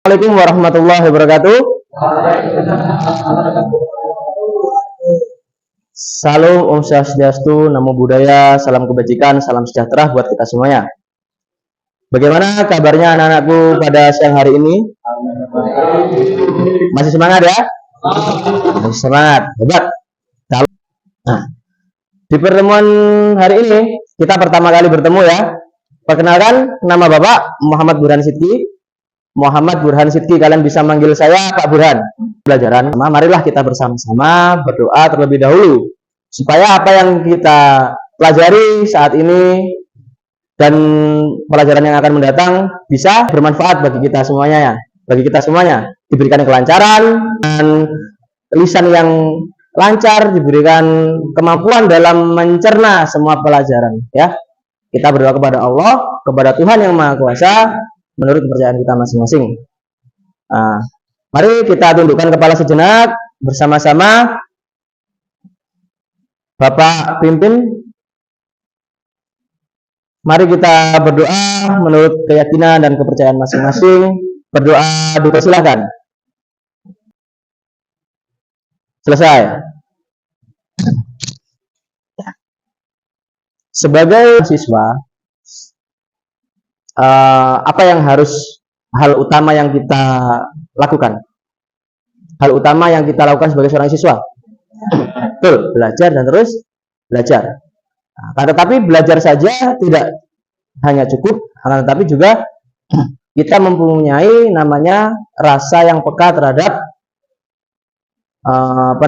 Assalamualaikum warahmatullahi wabarakatuh. Salam Om Swastiastu, Namo Buddhaya, salam kebajikan, salam sejahtera buat kita semuanya. Bagaimana kabarnya anak-anakku pada siang hari ini? Masih semangat ya? Masih semangat, hebat. Nah, di pertemuan hari ini kita pertama kali bertemu ya. Perkenalkan, nama Bapak Muhammad Burhan Sidki. Muhammad Burhan Sidki, kalian bisa manggil saya Pak Burhan. Pelajaran, marilah kita bersama-sama berdoa terlebih dahulu supaya apa yang kita pelajari saat ini dan pelajaran yang akan mendatang bisa bermanfaat bagi kita semuanya ya. Bagi kita semuanya diberikan kelancaran dan lisan yang lancar, diberikan kemampuan dalam mencerna semua pelajaran ya. Kita berdoa kepada Allah, kepada Tuhan yang Maha Kuasa menurut kepercayaan kita masing-masing. Nah, mari kita tundukkan kepala sejenak bersama-sama. Bapak pimpin. Mari kita berdoa menurut keyakinan dan kepercayaan masing-masing. Berdoa dulu, silakan. Selesai. Sebagai siswa, apa yang hal utama yang kita lakukan? Hal utama yang kita lakukan sebagai seorang siswa, betul, belajar dan terus belajar. Nah, tetapi belajar saja tidak hanya cukup, tetapi juga kita mempunyai namanya rasa yang peka terhadap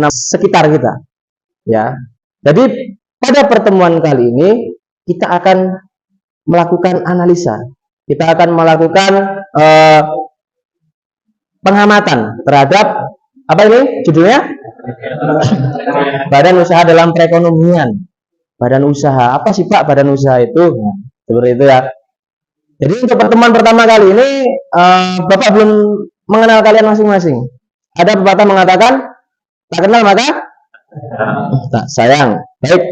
sekitar kita, ya. Jadi pada pertemuan kali ini kita akan melakukan analisa, kita akan melakukan pengamatan terhadap apa ini judulnya? Badan usaha dalam perekonomian. Badan usaha, apa sih Pak badan usaha itu? Nah, seperti itu ya. Jadi untuk pertemuan pertama kali ini Bapak belum mengenal kalian masing-masing. Ada pepatah mengatakan tak kenal maka tak sayang. Baik.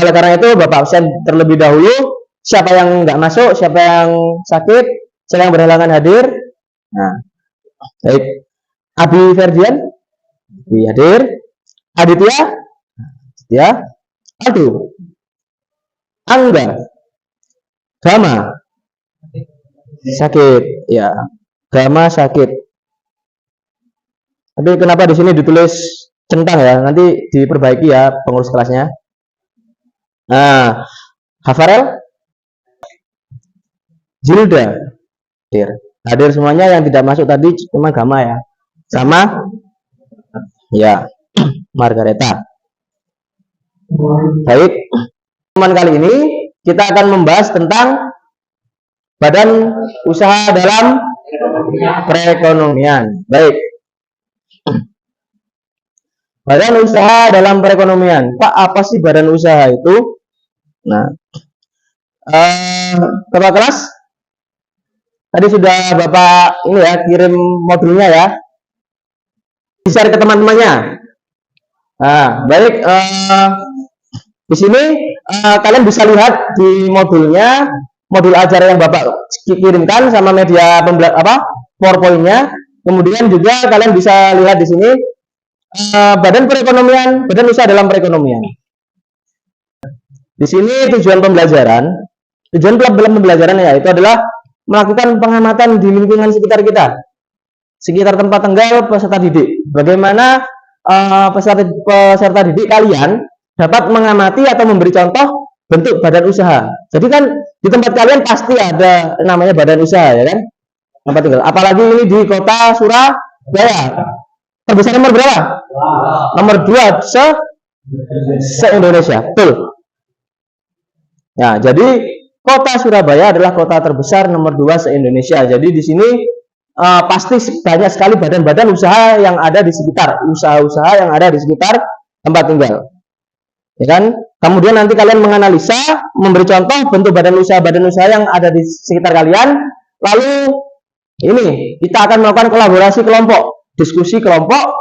Oleh karena itu Bapak absen terlebih dahulu. Siapa yang nggak masuk, siapa yang sakit, siapa yang berhalangan hadir. Nah, baik. Abi Ferdian, Abi hadir. Aditya, ya. Aldo, Angga, Gama, sakit, ya. Gama sakit. Tapi kenapa di sini ditulis centang ya? Nanti diperbaiki ya pengurus kelasnya. Nah, Hafarel, Jilda, hadir semuanya. Yang tidak masuk tadi cuma Gama ya, sama ya Margareta. Baik, teman kali ini kita akan membahas tentang badan usaha dalam perekonomian. Baik, badan usaha dalam perekonomian. Pak, apa sih badan usaha itu? Nah, Bapak kelas tadi sudah Bapak ini ya kirim modulnya ya, share ke teman-temannya. Nah, baik, di sini kalian bisa lihat di modulnya, modul ajar yang Bapak kirimkan sama media PowerPoint-nya. Kemudian juga kalian bisa lihat di sini badan perekonomian, badan usaha dalam perekonomian. Di sini tujuan pembelajaran ya itu adalah melakukan pengamatan di lingkungan sekitar kita, sekitar tempat tinggal peserta didik. Bagaimana peserta didik kalian dapat mengamati atau memberi contoh bentuk badan usaha. Jadi kan di tempat kalian pasti ada namanya badan usaha ya kan, tempat tinggal. Apalagi ini di kota Surabaya. Terbesar nomor berapa? Nomor 2 se-Indonesia. Betul. Ya, jadi kota Surabaya adalah kota terbesar nomor 2 se-Indonesia. Jadi di sini pasti banyak sekali badan-badan usaha yang ada di sekitar, usaha-usaha yang ada di sekitar tempat tinggal. Ya kan? Kemudian nanti kalian menganalisa, memberi contoh bentuk badan usaha yang ada di sekitar kalian. Lalu ini kita akan melakukan kolaborasi kelompok, diskusi kelompok,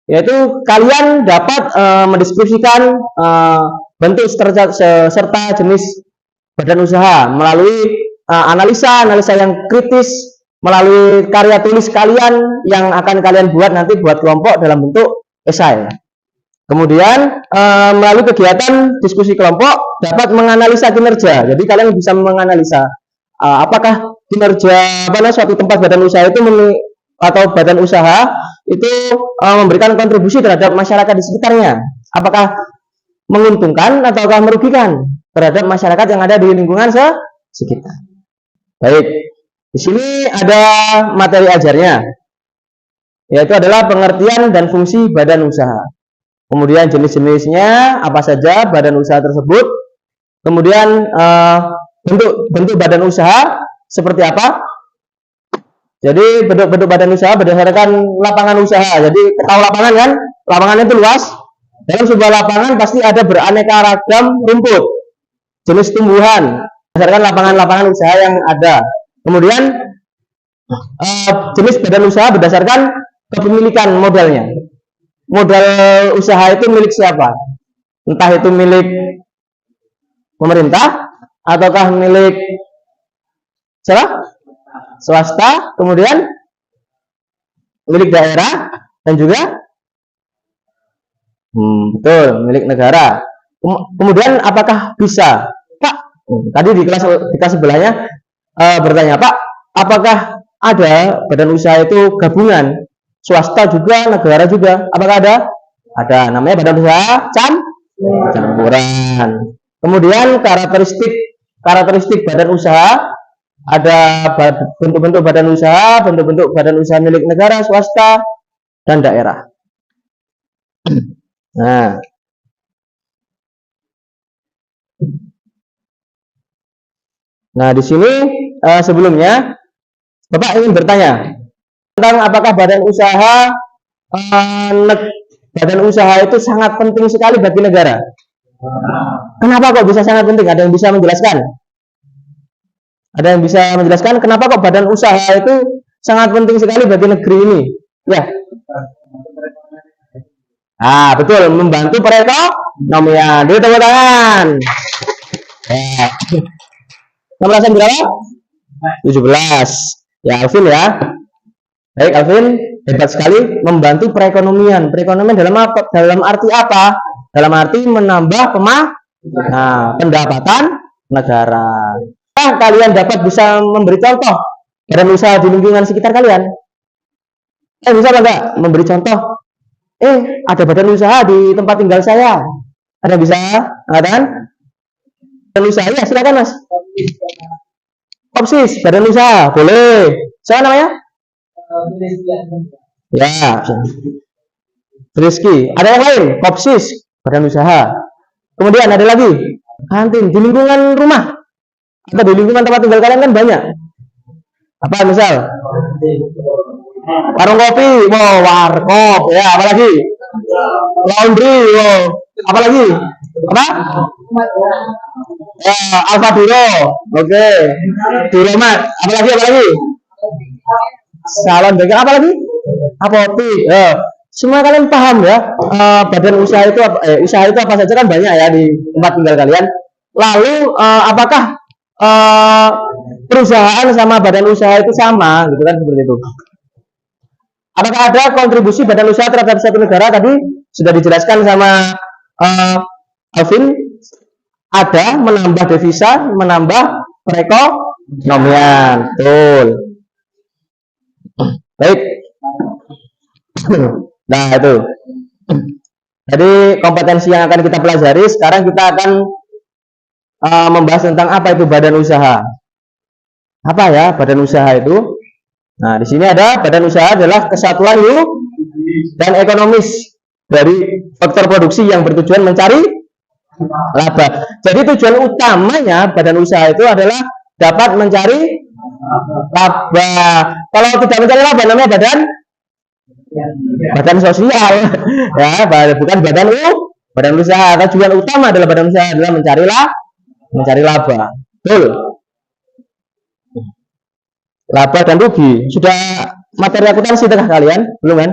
yaitu kalian dapat mendiskusikan bentuk serta jenis badan usaha melalui analisa yang kritis melalui karya tulis kalian yang akan kalian buat nanti buat kelompok dalam bentuk esai. Kemudian melalui kegiatan diskusi kelompok dapat menganalisa kinerja. Jadi kalian bisa menganalisa apakah kinerja suatu tempat badan usaha itu atau badan usaha itu memberikan kontribusi terhadap masyarakat di sekitarnya. Apakah menguntungkan ataukah merugikan terhadap masyarakat yang ada di lingkungan sekitar. Baik, di sini ada materi ajarnya, yaitu adalah pengertian dan fungsi badan usaha. Kemudian jenis-jenisnya apa saja badan usaha tersebut. Kemudian bentuk badan usaha seperti apa. Jadi bentuk badan usaha berdasarkan lapangan usaha. Jadi tahu lapangan kan? Lapangannya itu luas. Dalam sebuah lapangan pasti ada beraneka ragam rumput, jenis tumbuhan berdasarkan lapangan-lapangan usaha yang ada. Kemudian jenis badan usaha berdasarkan kepemilikan modalnya. Modal usaha itu milik siapa? Entah itu milik pemerintah ataukah milik siapa? Swasta, kemudian milik daerah dan juga betul milik negara. Kemudian apakah bisa, Pak? Tadi di kelas sebelahnya bertanya, Pak, apakah ada badan usaha itu gabungan? Swasta juga, negara juga. Apakah ada? Ada. Namanya badan usaha campuran. Kemudian karakteristik badan usaha, ada bentuk-bentuk badan usaha milik negara, swasta, dan daerah. Nah, di sini sebelumnya Bapak ingin bertanya tentang apakah badan usaha itu sangat penting sekali bagi negara. Kenapa kok bisa sangat penting? Ada yang bisa menjelaskan? Ada yang bisa menjelaskan kenapa kok badan usaha itu sangat penting sekali bagi negeri ini? Ya. Betul, membantu perekonomian. Dulu tepuk tangan. Ya. 16 berapa? 17. Ya, Alvin ya. Baik, Alvin, hebat sekali membantu perekonomian. Perekonomian dalam apa? Dalam arti apa? Dalam arti menambah pendapatan negara. Kalian dapat bisa memberi contoh badan usaha di lingkungan sekitar kalian. Bisa enggak memberi contoh? Ada badan usaha di tempat tinggal saya. Ada bisa mengatakan? Badan usaha, ya silakan Mas. Kopsis, badan usaha, boleh. Siapa namanya? Ya, Rizky. Ada yang lain? Kopsis, badan usaha. Kemudian ada lagi kantin di lingkungan rumah atau di lingkungan tempat tinggal kalian kan banyak. Apa misal? Warung kopi, warkop, ya. Apalagi? Laundry, apalagi? Apa? Alfa Duro, oke. Duromat, apalagi? Salon dagang, apalagi? Apotik. Semua kalian paham ya, badan usaha itu usaha itu apa saja kan banyak ya di tempat tinggal kalian. Lalu apakah perusahaan sama badan usaha itu sama gitu kan, seperti itu? Apakah ada kontribusi badan usaha terhadap suatu negara? Tadi sudah dijelaskan sama Alvin. Ada, menambah devisa, menambah perekonomian. Betul. Baik. Nah, itu. Jadi kompetensi yang akan kita pelajari. Sekarang kita akan membahas tentang apa itu badan usaha. Apa ya badan usaha itu? Nah, di sini ada badan usaha adalah kesatuan dan ekonomis dari faktor produksi yang bertujuan mencari laba. Jadi tujuan utamanya badan usaha itu adalah dapat mencari laba. Kalau tidak mencari laba namanya badan sosial, ya, bukan badan usaha. Tujuan utama adalah badan usaha adalah mencari laba. Betul. Laba dan rugi. Sudah materi akuntansi tengah kalian, belum kan?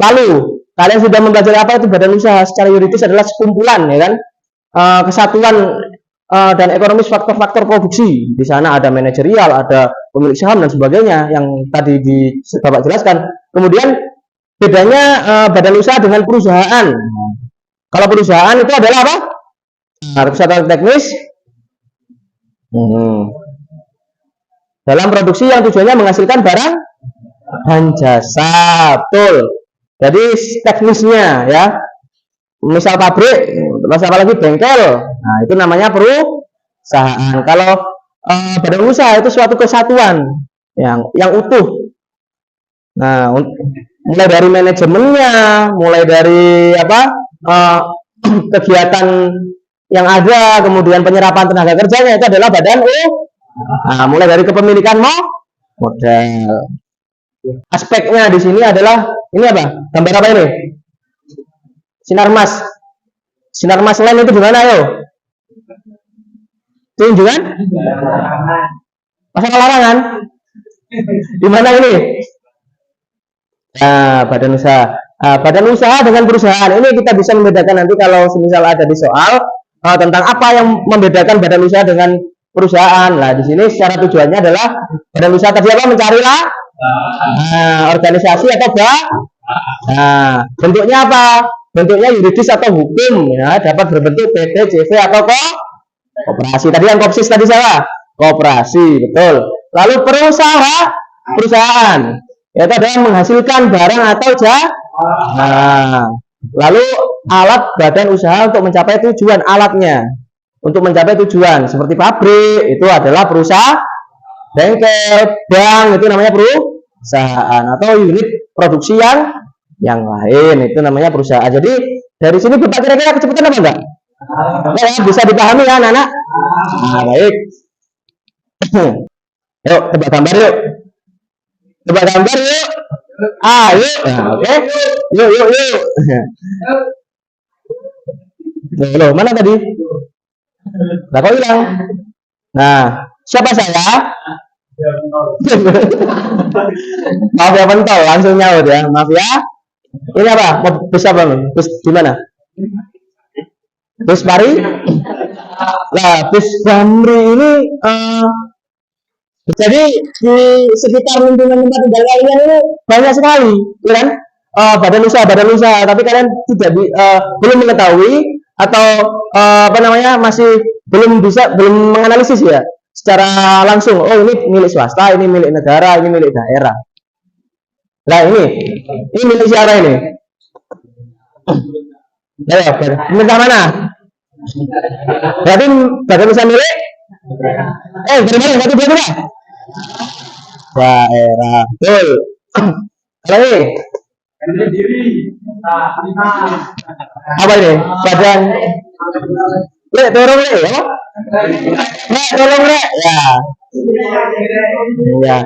Lalu kalian sudah mempelajari apa itu badan usaha secara yuridis adalah sekumpulan, ya kan? Kesatuan dan ekonomis faktor-faktor produksi. Di sana ada manajerial, ada pemilik saham dan sebagainya yang tadi Bapak jelaskan. Kemudian bedanya badan usaha dengan perusahaan. Kalau perusahaan itu adalah apa? Pusat teknis dalam produksi yang tujuannya menghasilkan barang dan jasa. Betul. Jadi teknisnya ya. Misal pabrik, terus apalagi bengkel. Nah, itu namanya perusahaan. Kalau badan usaha itu suatu kesatuan yang utuh. Nah, mulai dari manajemennya, mulai dari apa kegiatan yang ada, kemudian penyerapan tenaga kerjanya itu adalah badan usaha. Nah, mulai dari kepemilikan modal. Aspeknya di sini adalah ini apa? Gambar apa ini? Sinar mas. Sinar mas lain itu di mana yo? Tunjukkan? Pasal larangan. Di mana ini? Nah, badan usaha. Badan usaha dengan perusahaan ini kita bisa membedakan nanti kalau misal ada di soal tentang apa yang membedakan badan usaha dengan perusahaan. Nah, di sini secara tujuannya adalah badan usaha tadi apa? Mencari organisasi atau nah, bentuknya apa? Bentuknya yuridis atau hukum ya, dapat berbentuk PT, CV atau koperasi. Tadi yang kopsis tadi salah. Koperasi, betul. Lalu perusahaan itu adalah menghasilkan barang atau jasa. Nah, lalu alat badan usaha untuk mencapai tujuan alatnya. Untuk mencapai tujuan seperti pabrik itu adalah perusahaan, bengkel, bank itu namanya perusahaan atau unit produksi yang lain itu namanya perusahaan. Jadi dari sini Bapak kira-kira kecepatan apa enggak? Ya, bisa dipahami ya anak-anak? Nah, baik. Yuk, coba gambar yuk. Coba gambar yuk. Yuk. Nah, oke. Yuk. Loh, mana tadi? Nah, kok hilang? Nah, siapa saya? Maaf ya pentol, langsung nyaut ya. Maaf ya. Ini apa? Bus apa nih? Bus di mana? Bus Pari? Nah, bus Bamri ini jadi di sekitar lingkungan tempat tinggal kalian ini banyak sekali, ya kan? Badan usaha, tapi kalian tidak belum mengetahui atau apa namanya masih belum menganalisis ya secara langsung. Oh, ini milik swasta, ini milik negara, ini milik daerah. Nah, ini milik siapa ini? Ya, pemerintah mana? Berarti badan usaha milik? Dari mana? Berarti berapa? Daerah. Betul. Kalau apa ini? Badan. Tolong ya. Tolong ya. Ya.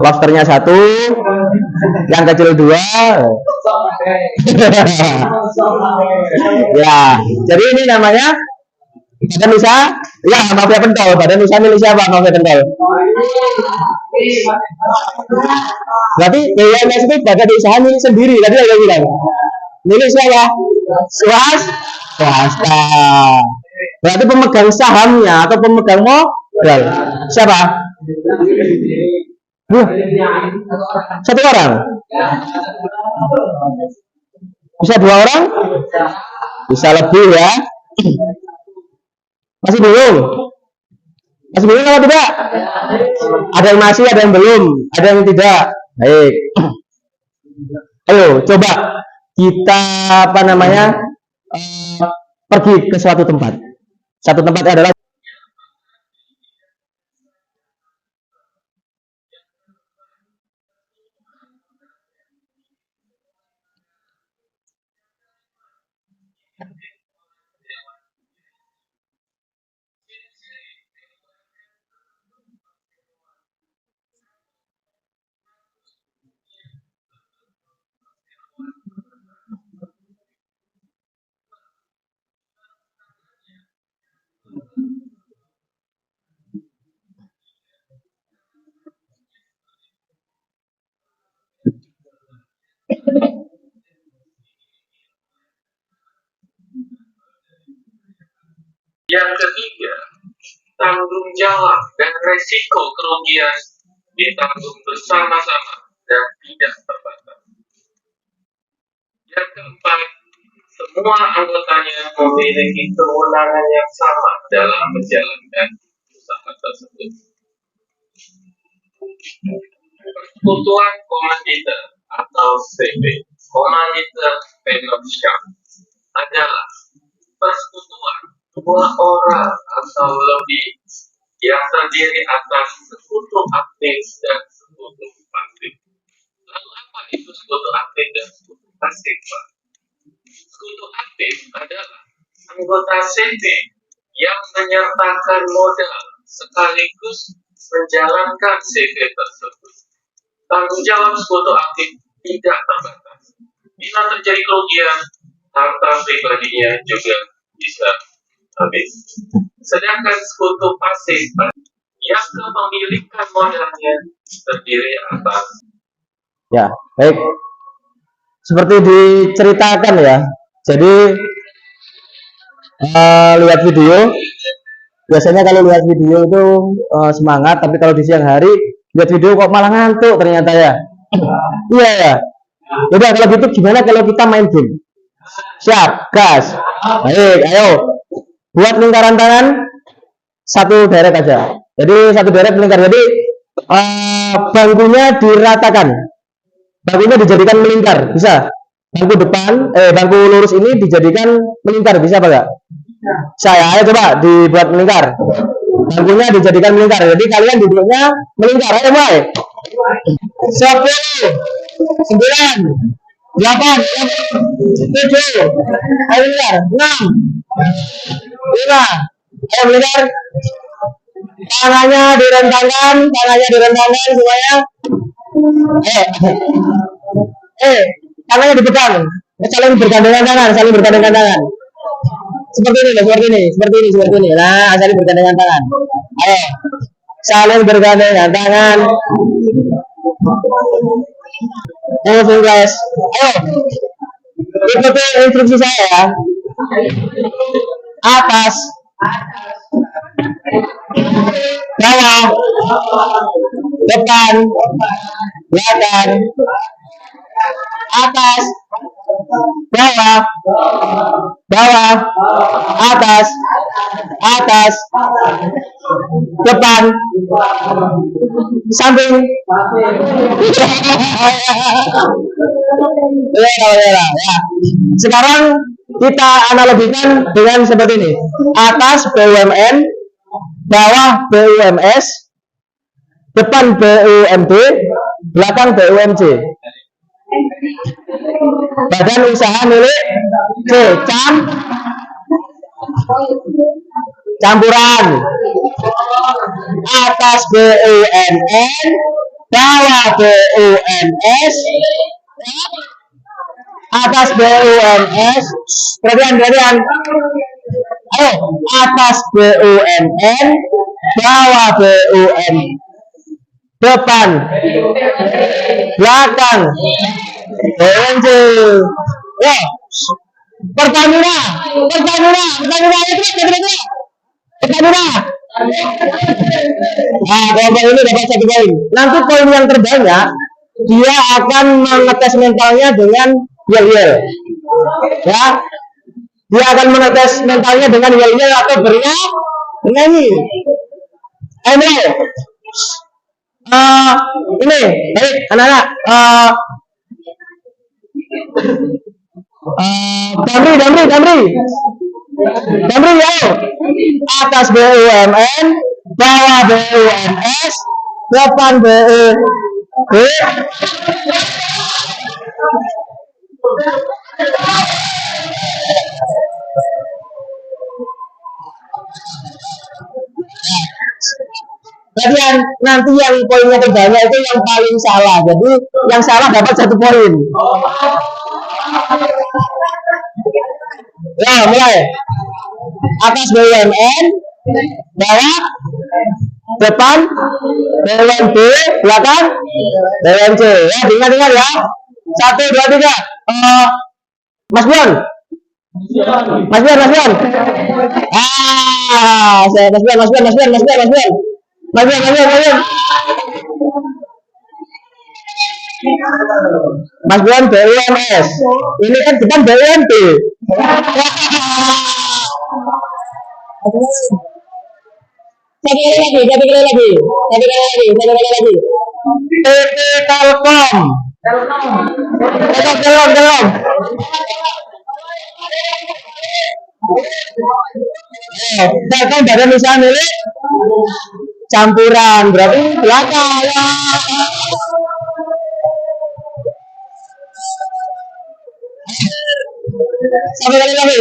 Lobsternya satu, yang kecil dua. Ya, jadi ini namanya badan usaha. Ya, mafia pentol. Badan usaha milik siapa? Mafia pentol. Berarti BUMS itu badan usaha milik sendiri. Tadi ada bilang. Milik siapa? Swasta. Berarti pemegang sahamnya atau pemegang modal siapa? Satu orang. Bisa dua orang? Bisa lebih ya. Masih belum? Masih belum atau tidak? Ada yang masih, ada yang belum, ada yang tidak. Baik. Ayo, coba kita apa namanya pergi ke suatu tempat. Satu tempat adalah Yang ketiga, tanggung jawab dan resiko kerugian ditanggung bersama-sama dan tidak terbatas. Yang keempat, semua anggotanya memiliki kewenangan yang sama dalam menjalankan usaha tersebut. Persekutuan komanditer atau CP, Komanditer Vennootschap, adalah persekutuan dua orang atau lebih yang terdiri atas sekutu aktif dan sekutu pasif. Lalu apa itu sekutu aktif dan sekutu pasif, Pak? Sekutu aktif adalah anggota CP yang menyertakan modal sekaligus menjalankan CV tersebut. Tanggung jawab sekutu aktif tidak terbatas. Bila terjadi kerugian, harta pribadinya juga bisa habis. Sedangkan sekutu pasif yang kepemilikan modalnya terdiri atas. Ya, baik. Seperti diceritakan ya. Jadi lihat video. Biasanya kalau lihat video itu semangat, tapi kalau di siang hari lihat video kok malah ngantuk ternyata ya. Iya ya. Udah kalau gitu gimana kalau kita main game? Siap, gas. Baik, ayo. Buat lingkaran tangan satu deret aja. Jadi satu deret melingkar. Jadi bangkunya diratakan. Bangkunya dijadikan melingkar, bisa. Bangku depan, bangku lurus ini dijadikan melingkar, bisa apa enggak? Saya ayo coba dibuat melingkar. Bangkunya dijadikan melingkar. Jadi kalian duduknya melingkar. Ayo mulai. 10, 9, 8, 7, ayo melingkar. 6, 5, ayo melingkar. Tangannya direntangkan semuanya. Tangannya dipegang. Saling bergandengan tangan. Seperti ini. Nah, saling bergandengan tangan. Ayo, saling bergandengan tangan. Langsung guys. Ayo, ikuti instruksi saya ya. Atas, bawah, depan, belakang, atas, bawah, atas, depan, samping. Ya. Sekarang kita analogikan dengan seperti ini. Atas BUMN, bawah BUMS, depan BUMD, belakang BUMC. Badan usaha milik C. Campuran. Atas BUMN, bawah BUMS, atas BUMS. Perhatian. Ayo, atas BUMN, bawah BUM, depan, belakang, BUMC. Ya, Pertamina. Nah, kelompok ini dapat 1 poin. Nanti poin yang terbanyak dia akan mengetes mentalnya dengan yel-yel. Ya, dia akan mengetes mentalnya dengan yel-yel atau bernyanyi. Ini, baik anak-anak. Damri ya. Atas BUMN, bawah BUMS, depan BUB. Kemudian nanti yang poinnya terbanyak itu yang paling salah. Jadi yang salah dapat 1 poin. Ya, mulai. Atas BUMN, bawah, depan, BUMD, belakang, BUMC. Ya, dengar ya. 1, 2, 3. Mas Bon, Mas Bian, Mas Bian. Saya Mas Bian, Mas Bian, Mas Bian, Mas Bian, Mas Bian. Mas Bian, Mas Bian, Mas Bian. Mas Bian BUMS. Ini kan depan BUMP. Satu kali lagi. PT Telkom. Telkom. Telkom badan usaha milik campuran, berarti belakang ya. Satu kali lagi.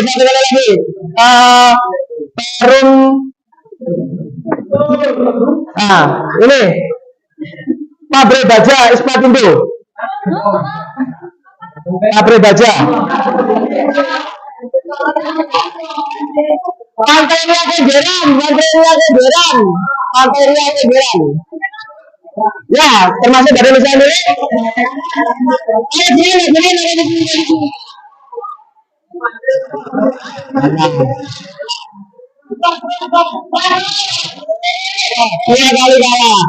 Perum. Ini pabrik baja Ismatindo. Pabrik baja. Pantai Ria Kejeran. Ya, termasuk badan usaha milik. Tiga kali kalah.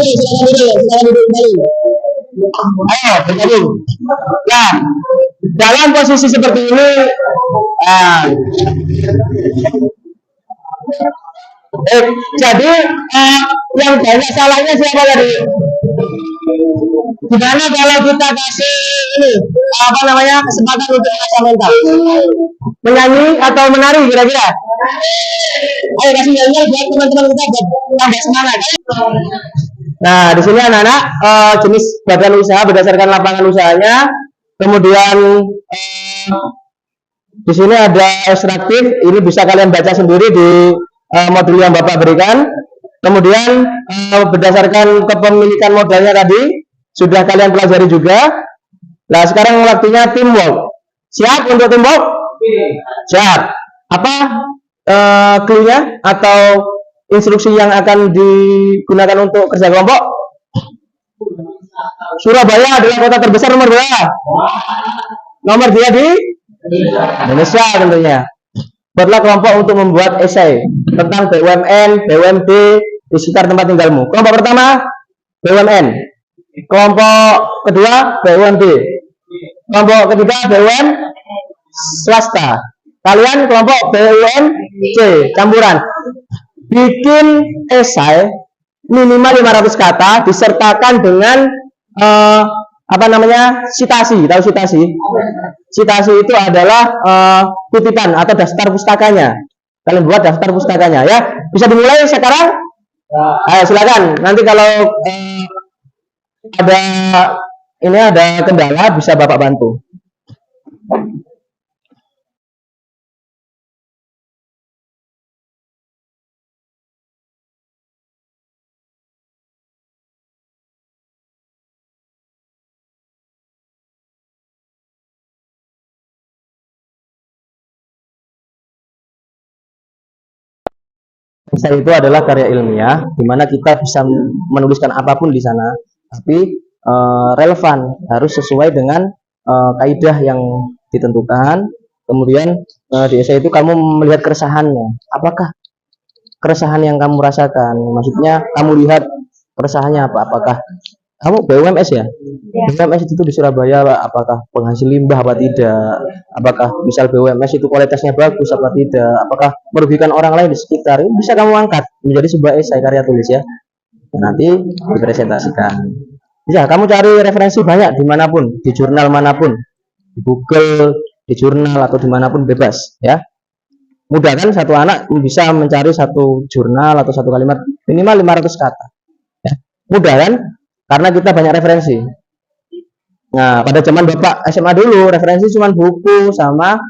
Silakan duduk kembali. Ayo, bergabung. Nah, dalam posisi seperti ini, jadi yang banyak salahnya siapa tadi? Gimana kalau kita kasih ini kesempatan untuk mengasah mental, menyanyi atau menari kira-kira? Ayo kasih nyanyi buat teman-teman kita tambah semangat. Nah, di sini anak-anak jenis badan usaha berdasarkan lapangan usahanya. Kemudian di sini ada ekstraktif, ini bisa kalian baca sendiri di modul yang Bapak berikan. Kemudian berdasarkan kepemilikan modalnya tadi sudah kalian pelajari juga. Nah, sekarang waktunya teamwork. Siap untuk teamwork? Siap. Apa clue-nya atau instruksi yang akan digunakan untuk kerja kelompok? Surabaya adalah kota terbesar nomor berapa? Nomor 2 di Indonesia tentunya. Buatlah kelompok untuk membuat esai tentang BUMN, BUMD di sekitar tempat tinggalmu. Kelompok pertama BUMN, kelompok kedua BUMD, kelompok ketiga BUMN swasta. Kalian kelompok BUMC campuran. Bikin esai minimal 500 kata disertakan dengan citasi. Tahu citasi? Citasi itu adalah kutipan atau daftar pustakanya. Kalian buat daftar pustakanya ya. Bisa dimulai sekarang? Ayo silakan. Nanti kalau ada kendala bisa Bapak bantu. Esai itu adalah karya ilmiah di mana kita bisa menuliskan apapun di sana, tapi relevan, harus sesuai dengan kaidah yang ditentukan. Kemudian di esai itu kamu melihat keresahannya. Apakah keresahan yang kamu rasakan? Maksudnya kamu lihat keresahannya apa? Apakah kamu BUMS ya? BUMS itu di Surabaya, apakah penghasil limbah apa tidak? Apakah misal BUMS itu kualitasnya bagus apa tidak? Apakah merugikan orang lain di sekitar? Ini bisa kamu angkat menjadi sebuah esai karya tulis ya. Nanti dipresentasikan. Bisa kamu cari referensi banyak dimanapun, di jurnal manapun, di Google, di jurnal atau dimanapun bebas ya. Mudah kan satu anak bisa mencari satu jurnal atau satu kalimat minimal 500 kata ya. Mudah kan? Karena kita banyak referensi. Nah, pada zaman Bapak SMA dulu referensi cuma buku sama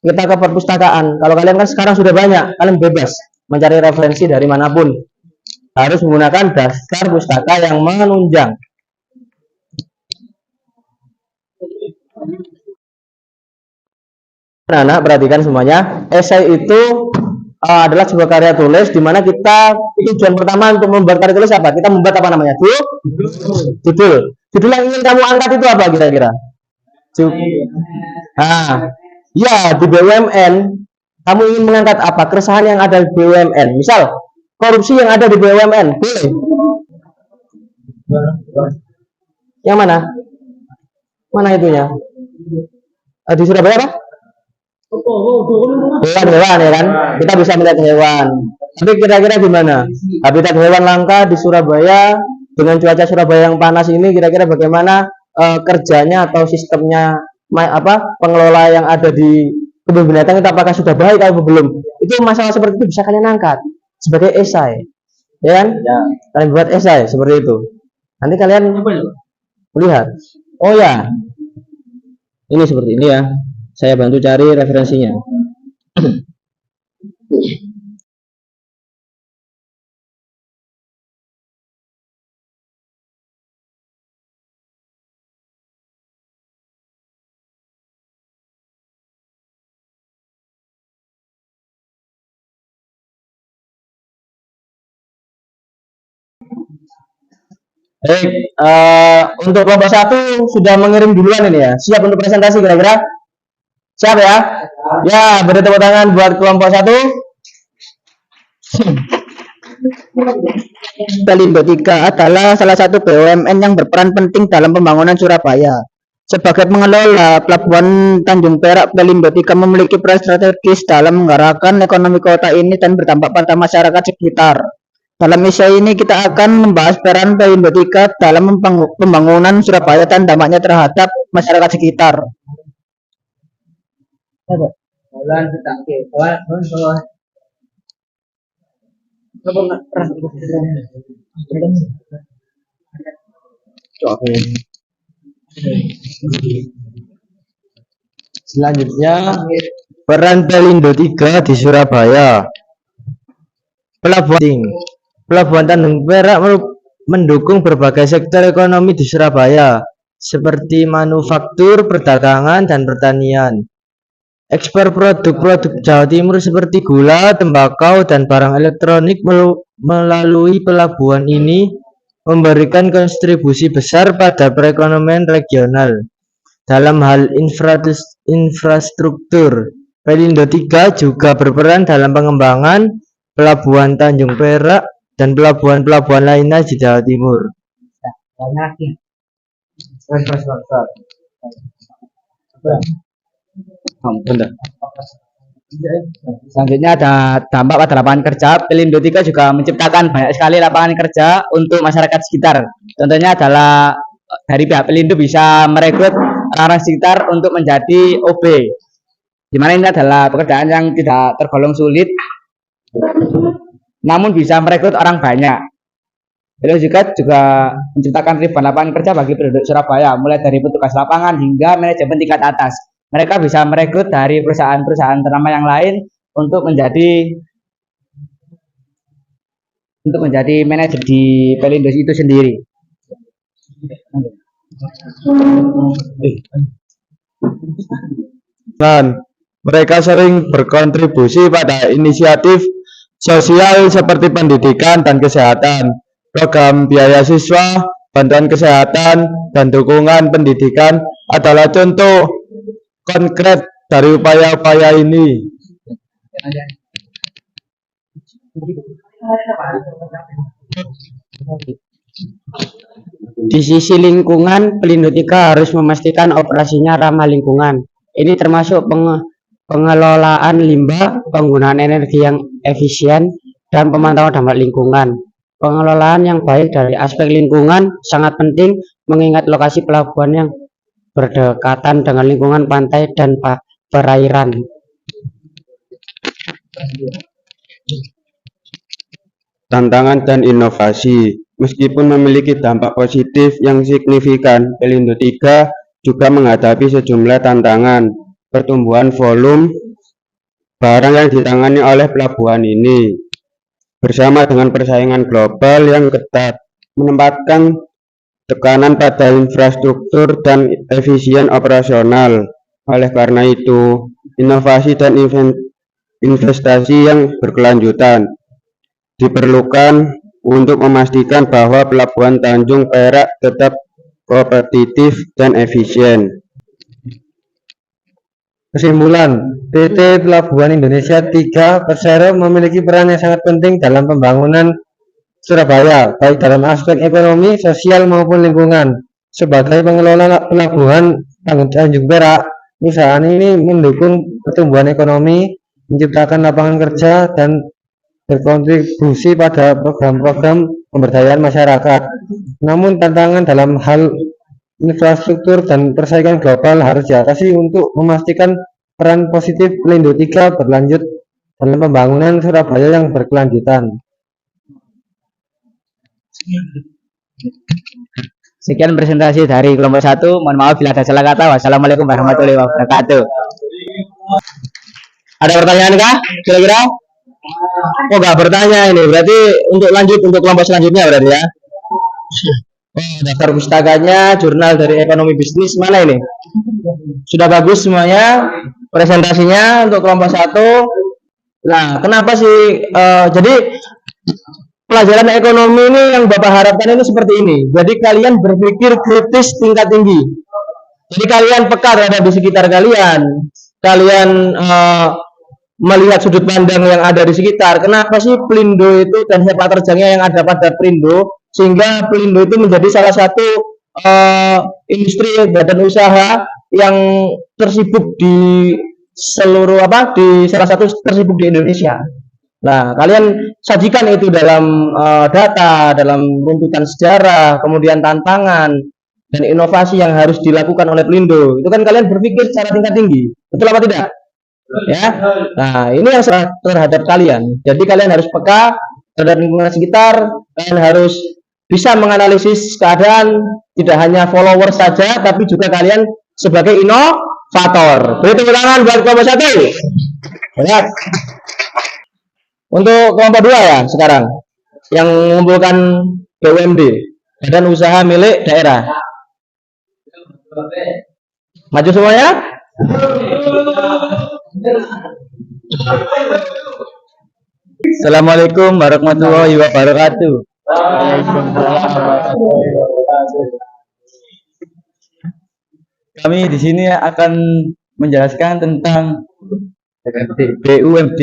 kita ke perpustakaan. Kalau kalian kan sekarang sudah banyak, kalian bebas mencari referensi dari manapun. Harus menggunakan daftar pustaka yang menunjang. Anak perhatikan semuanya. Esai itu adalah sebuah karya tulis di mana kita tujuan pertama untuk membuat karya tulis apa? Kita membuat apa namanya? Judul. Judul yang ingin kamu angkat itu apa kira-kira? Nah, ya di BUMN kamu ingin mengangkat apa? Keresahan yang ada di BUMN. Misal korupsi yang ada di BUMN, boleh? Yang mana? Mana itunya? Di Surabaya apa? Hewan ya kan? Kita bisa melihat hewan. Tapi kira-kira gimana? Habitat hewan langka di Surabaya dengan cuaca Surabaya yang panas ini, kira-kira bagaimana kerjanya atau sistemnya pengelola yang ada di kebun binatang itu apakah sudah baik atau belum? Itu masalah seperti itu bisa kalian angkat sebagai esai, ya kan? Ya. Kalian buat esai seperti itu. Nanti kalian lihat. Oh ya, ini seperti ini ya. Saya bantu cari referensinya. Baik, untuk kelompok 1 sudah mengirim duluan ini ya. Siap untuk presentasi kira-kira? Siap ya? Ya, beri tepuk tangan buat kelompok 1. Pelindo 3 adalah salah satu BUMN yang berperan penting dalam pembangunan Surabaya. Sebagai pengelola Pelabuhan Tanjung Perak, Pelindo 3 memiliki peran strategis dalam menggerakkan ekonomi kota ini dan berdampak pada masyarakat sekitar. Dalam essay ini kita akan membahas peran Pelindo 3 dalam pembangunan Surabaya dan dampaknya terhadap masyarakat sekitar. Selanjutnya, peran Pelindo 3 di Surabaya. Pelabuhan Tanjung Perak mendukung berbagai sektor ekonomi di Surabaya, seperti manufaktur, perdagangan, dan pertanian. Ekspor produk-produk Jawa Timur seperti gula, tembakau, dan barang elektronik melalui pelabuhan ini memberikan kontribusi besar pada perekonomian regional. Dalam hal infrastruktur, Pelindo 3 juga berperan dalam pengembangan Pelabuhan Tanjung Perak dan pelabuhan-pelabuhan lainnya di Jawa Timur. Selanjutnya ada dampak pada lapangan kerja. Pelindo 3 juga menciptakan banyak sekali lapangan kerja untuk masyarakat sekitar. Contohnya adalah dari pihak Pelindo bisa merekrut orang-orang sekitar untuk menjadi OB. Di mana ini adalah pekerjaan yang tidak tergolong sulit, namun bisa merekrut orang banyak. Pelindo juga menciptakan ribuan lapangan kerja bagi penduduk Surabaya, mulai dari petugas lapangan hingga manajemen tingkat atas. Mereka bisa merekrut dari perusahaan-perusahaan ternama yang lain untuk menjadi manajer di Pelindo itu sendiri. Dan mereka sering berkontribusi pada inisiatif sosial seperti pendidikan dan kesehatan, program biaya siswa, bantuan kesehatan, dan dukungan pendidikan adalah contoh konkret dari upaya-upaya ini. Di sisi lingkungan, Pelindo 3 harus memastikan operasinya ramah lingkungan. Ini termasuk pengelolaan limbah, penggunaan energi yang efisien, dan pemantauan dampak lingkungan. Pengelolaan yang baik dari aspek lingkungan sangat penting mengingat lokasi pelabuhan yang berdekatan dengan lingkungan pantai dan perairan. Tantangan dan inovasi. Meskipun memiliki dampak positif yang signifikan, Pelindo 3 juga menghadapi sejumlah tantangan. Pertumbuhan volume barang yang ditangani oleh pelabuhan ini, bersama dengan persaingan global yang ketat, menempatkan tekanan pada infrastruktur dan efisien operasional. Oleh karena itu, inovasi dan investasi yang berkelanjutan. Diperlukan untuk memastikan bahwa Pelabuhan Tanjung Perak tetap kompetitif dan efisien. Kesimpulan, PT Pelabuhan Indonesia 3 Persero memiliki peran yang sangat penting dalam pembangunan Surabaya, baik dalam aspek ekonomi, sosial maupun lingkungan. Sebagai pengelola pelabuhan Tanjung Perak, perusahaan ini mendukung pertumbuhan ekonomi, menciptakan lapangan kerja, dan berkontribusi pada program-program pemberdayaan masyarakat. Namun tantangan dalam hal infrastruktur dan persaingan global harus diatasi untuk memastikan peran positif Pelindo 3 berlanjut dalam pembangunan Surabaya yang berkelanjutan. Sekian presentasi dari kelompok 1. Mohon maaf bila ada salah kata. Wassalamualaikum warahmatullahi wabarakatuh. Ada pertanyaan kah? Kira-kira? Oh, nggak bertanya ini. Berarti untuk lanjut untuk kelompok selanjutnya berarti ya. Oh, daftar pustakanya, jurnal dari ekonomi bisnis mana ini? Sudah bagus semuanya presentasinya untuk kelompok 1. Nah, kenapa sih? Jadi pelajaran ekonomi ini yang Bapak harapkan ini seperti ini. Jadi kalian berpikir kritis tingkat tinggi. Jadi kalian peka terhadap di sekitar kalian. Kalian melihat sudut pandang yang ada di sekitar. Kenapa sih Pelindo itu dan sepak terjangnya yang ada pada Pelindo, sehingga Pelindo itu menjadi salah satu industri badan usaha yang tersibuk di seluruh di salah satu tersibuk di Indonesia. Nah, kalian sajikan itu dalam data, dalam runtutan sejarah, kemudian tantangan dan inovasi yang harus dilakukan oleh Pelindo. Itu kan kalian berpikir secara tingkat tinggi. Betul apa tidak? Ya. Nah, ini yang terhadap kalian. Jadi kalian harus peka terhadap lingkungan sekitar, kalian harus bisa menganalisis keadaan, tidak hanya follower saja, tapi juga kalian sebagai inovator. Beri tepuk tangan buat kelompok 1. Lihat. Untuk kelompok 2 ya sekarang, yang mengumpulkan BUMD, Badan Usaha Milik Daerah. Maju semuanya. Assalamualaikum warahmatullahi wabarakatuh. Kami di sini akan menjelaskan tentang BUMD.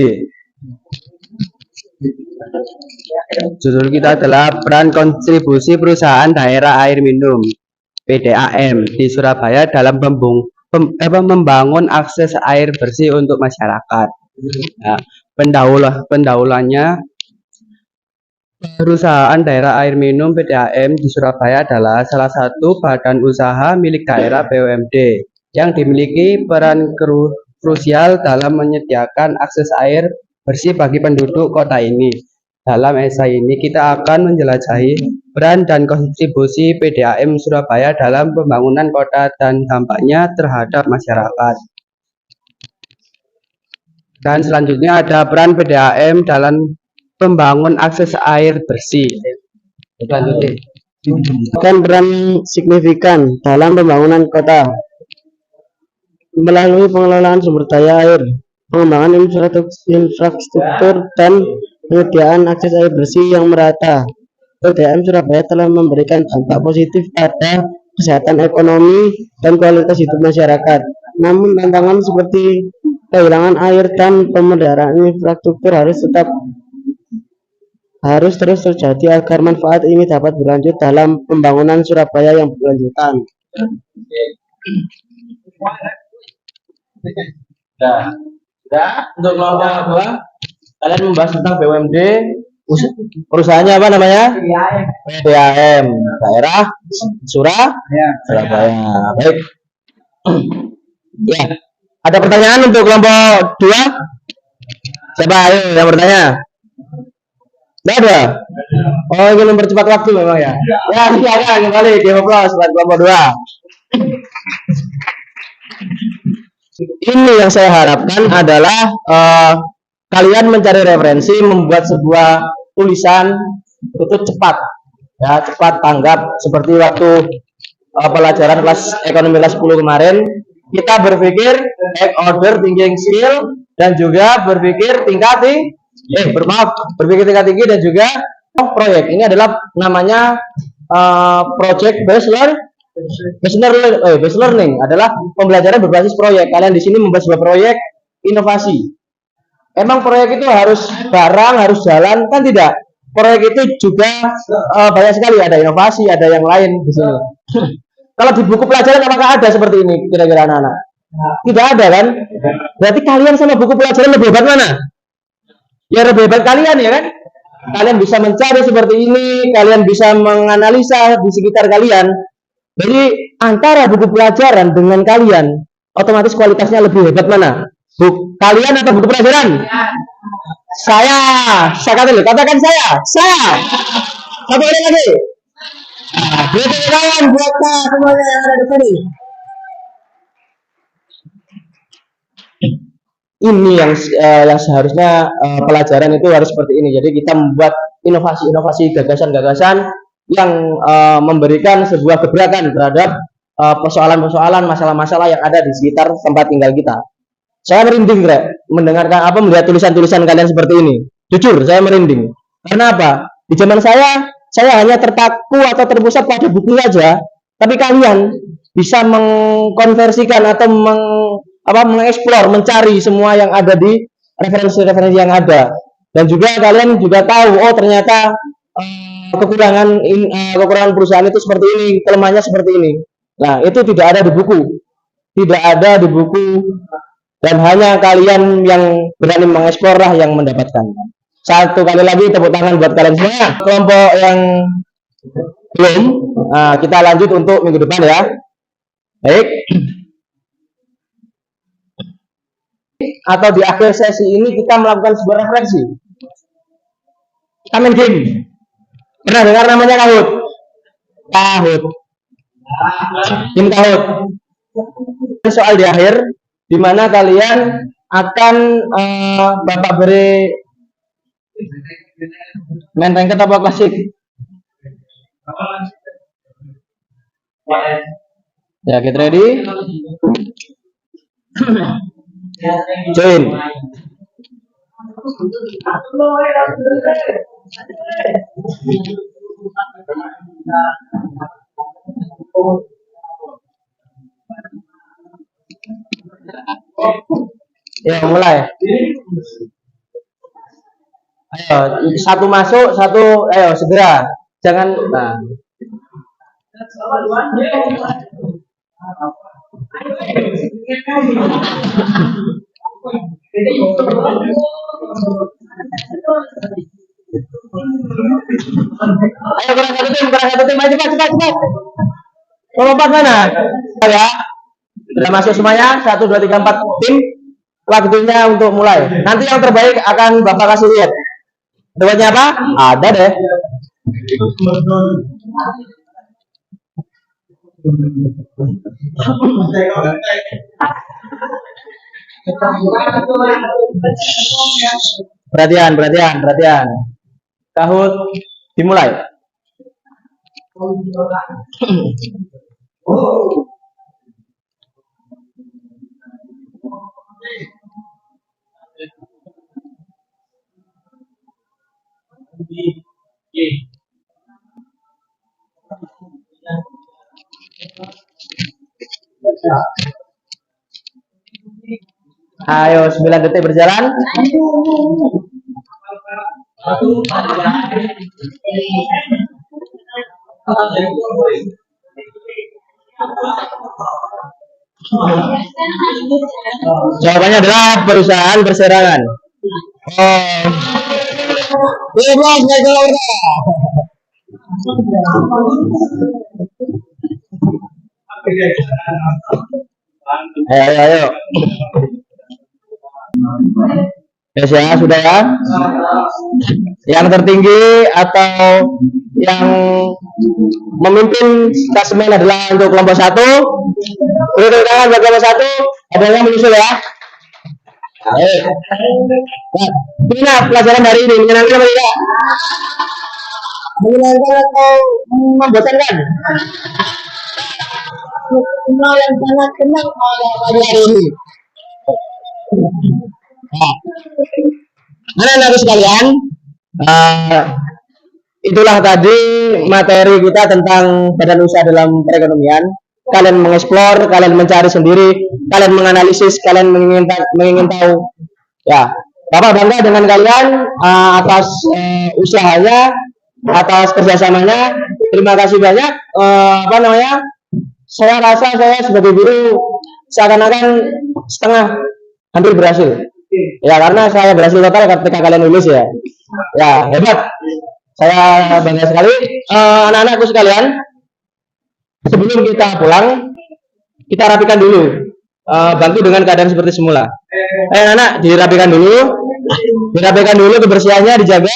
Judul kita adalah peran kontribusi perusahaan daerah air minum (PDAM) di Surabaya dalam membangun akses air bersih untuk masyarakat. Nah, pendahuluannya, perusahaan daerah air minum PDAM di Surabaya adalah salah satu badan usaha milik daerah BUMD yang dimiliki peran krusial dalam menyediakan akses air bersih bagi penduduk kota ini. Dalam esai ini kita akan menjelajahi peran dan kontribusi PDAM Surabaya dalam pembangunan kota dan dampaknya terhadap masyarakat. Dan selanjutnya ada peran PDAM dalam pembangun akses air bersih. Selanjutnya Kan peran signifikan dalam pembangunan kota melalui pengelolaan sumber daya air, pengembangan infrastruktur dan penyediaan akses air bersih yang merata. PDAM Surabaya telah memberikan dampak positif pada kesehatan ekonomi dan kualitas hidup masyarakat. Namun tantangan seperti kehilangan air dan pemeliharaan infrastruktur harus terus terjadi agar manfaat ini dapat berlanjut dalam pembangunan Surabaya yang berkelanjutan. Untuk kelompok 2, kalian membahas tentang BUMD, perusahaannya apa namanya? PDAM, daerah Surabaya. Baik. Ya, ada pertanyaan untuk kelompok 2? Siapa ayo yang bertanya? Tidak ada. Oh, ingin mempercepat waktu memang ya. Ya, silakan kembali di aplaus buat kelompok 2. Ini yang saya harapkan adalah kalian mencari referensi, membuat sebuah tulisan itu cepat, ya cepat tanggap. Seperti waktu pelajaran kelas ekonomi kelas 10 kemarin, kita berpikir take order, thinking skill, dan juga berpikir tingkat tinggi. Berpikir tingkat tinggi dan juga proyek. Ini adalah namanya project based learning adalah pembelajaran berbasis proyek. Kalian di sini membuat sebuah proyek inovasi. Emang proyek itu harus barang, harus jalan? Kan tidak. Proyek itu juga banyak sekali, ada inovasi, ada yang lain di sini. Kalau di buku pelajaran apakah ada seperti ini kira-kira anak-anak? Tidak ada kan? Berarti kalian sama buku pelajaran lebih hebat mana? Ya lebih hebat kalian ya kan? Kalian bisa mencari seperti ini, kalian bisa menganalisa di sekitar kalian. Jadi antara buku pelajaran dengan kalian, otomatis kualitasnya lebih hebat mana? Kalian atau buku pelajaran? Saya katakan saya. Satu lagi. Beri tangan buat semuanya yang ada di sini. Ini yang seharusnya pelajaran itu harus seperti ini. Jadi kita membuat inovasi-inovasi, gagasan-gagasan yang memberikan sebuah gebrakan terhadap persoalan-persoalan, masalah-masalah yang ada di sekitar tempat tinggal kita. Saya merinding, mendengarkan melihat tulisan-tulisan kalian seperti ini. Jujur, saya merinding. Karena apa? Di zaman saya hanya terpaku atau terpusat pada buku saja, tapi kalian bisa mengkonversikan atau mengeksplor, mencari semua yang ada di referensi-referensi yang ada. Dan juga kalian juga tahu, oh ternyata kekurangan perusahaan itu seperti ini, kelemahannya seperti ini. Nah, itu tidak ada di buku. Tidak ada di buku. Dan hanya kalian yang berani mengeksplor lah yang mendapatkan. Satu kali lagi tepuk tangan buat kalian semua. Kelompok yang belum, kita lanjut untuk minggu depan ya. Baik. Atau di akhir sesi ini kita melakukan sebuah refleksi. Kita main game. Pernah dengar namanya Kahoot? Game Kahoot. Soal di akhir, di mana kalian akan Bapak beri main ranked apa klasik? Ya, get ready. Join. Ya, mulai. Ayo, satu masuk, satu, ayo segera. Jangan. Nah. Ayo kurang satu tim, ayo cepat. Lompat mana? Ya. Sudah masuk semuanya? 1, 2, 3, 4 tim. Waktunya untuk mulai. Nanti yang terbaik akan Bapak kasih lihat. Debatnya apa? Ada deh. Perhatian. Kahoot dimulai. Ayo 9 detik berjalan. Jawabannya adalah perusahaan perserangan. Oh. Bebas naik Ayo. Yes ya, sudah ya. Yang tertinggi atau yang memimpin klasemen adalah untuk kelompok 1. Beri tangan buat kelompok 1. Ada yang menyusul ya. Baik. Nah, gimana pelajaran hari ini? Menyenangkan atau tidak? Menyenangkan atau membosankan? Yang sangat senang pada pagi hari ini. Nah, anak-anakku sekalian, eh, itulah tadi materi kita tentang badan usaha dalam perekonomian. Kalian mengeksplor, kalian mencari sendiri, kalian menganalisis, kalian mengingin tahu. Ya, Bapak bangga dengan kalian atas usahanya, atas kerjasamanya. Terima kasih banyak. Apa namanya? Saya rasa saya sebagai guru seakan-akan setengah hampir berhasil. Ya, karena saya berhasil total ketika kalian lulus ya. Ya, hebat. Saya bangga sekali. Anak-anakku sekalian, sebelum kita pulang, kita rapikan dulu. Bantu dengan keadaan seperti semula. Anak-anak, dirapikan dulu. Dirapikan dulu, kebersihannya dijaga.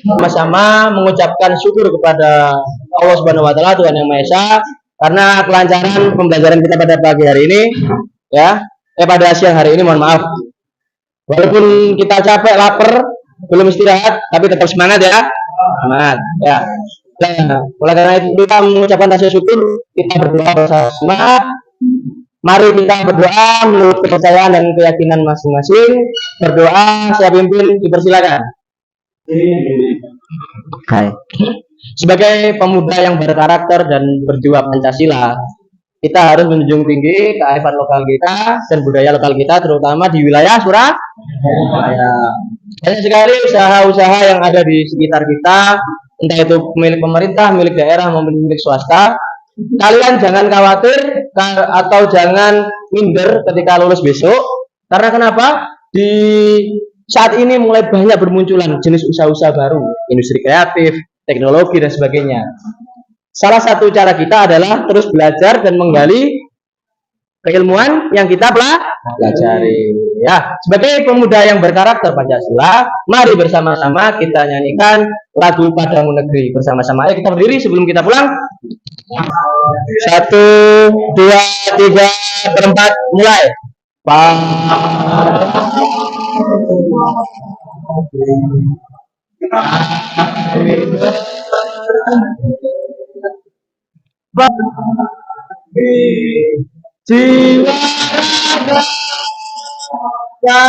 Sama-sama mengucapkan syukur kepada Allah Subhanahu wa taala, Tuhan Yang Maha Esa, karena kelancaran pembelajaran kita pada pagi hari ini ya. Pada siang hari ini, mohon maaf. Walaupun kita capek, lapar, belum istirahat, tapi tetap semangat ya. Semangat ya. Nah, oleh karena itu kita mengucapkan rasa syukur, kita berdoa bersama. Mari kita berdoa menurut kepercayaan dan keyakinan masing-masing. Berdoa, saya pimpin, dipersilakan. Hai. Sebagai pemuda yang berkarakter dan berjiwa Pancasila, kita harus menjunjung tinggi kearifan lokal kita dan budaya lokal kita, terutama di wilayah Surabaya. Banyak sekali usaha-usaha yang ada di sekitar kita, entah itu milik pemerintah, milik daerah, maupun milik swasta. Kalian jangan khawatir atau jangan minder ketika lulus besok. Karena kenapa? Di saat ini mulai banyak bermunculan jenis usaha-usaha baru, industri kreatif, teknologi, dan sebagainya. Salah satu cara kita adalah terus belajar dan menggali keilmuan yang kita pelajari. Ya, sebagai pemuda yang berkarakter Pancasila, mari bersama-sama kita nyanyikan lagu Padamu Negeri bersama-sama. Ayo kita berdiri sebelum kita pulang. 1, 2, 3, 4, mulai. Jiwa ya,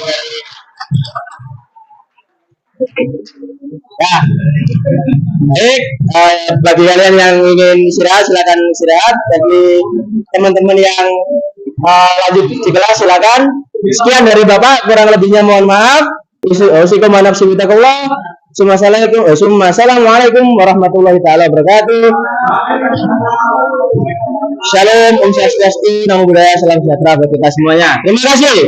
baik. Bagi kalian yang ingin istirahat, silakan istirahat. Bagi teman-teman yang lanjut di kelas, silakan. Sekian dari Bapak, kurang lebihnya mohon maaf. Assalamualaikum warahmatullahi taala wabarakatuh. Shalom, Om Swastiastu, Namo Buddhaya, salam sejahtera buat kita semuanya. Terima kasih.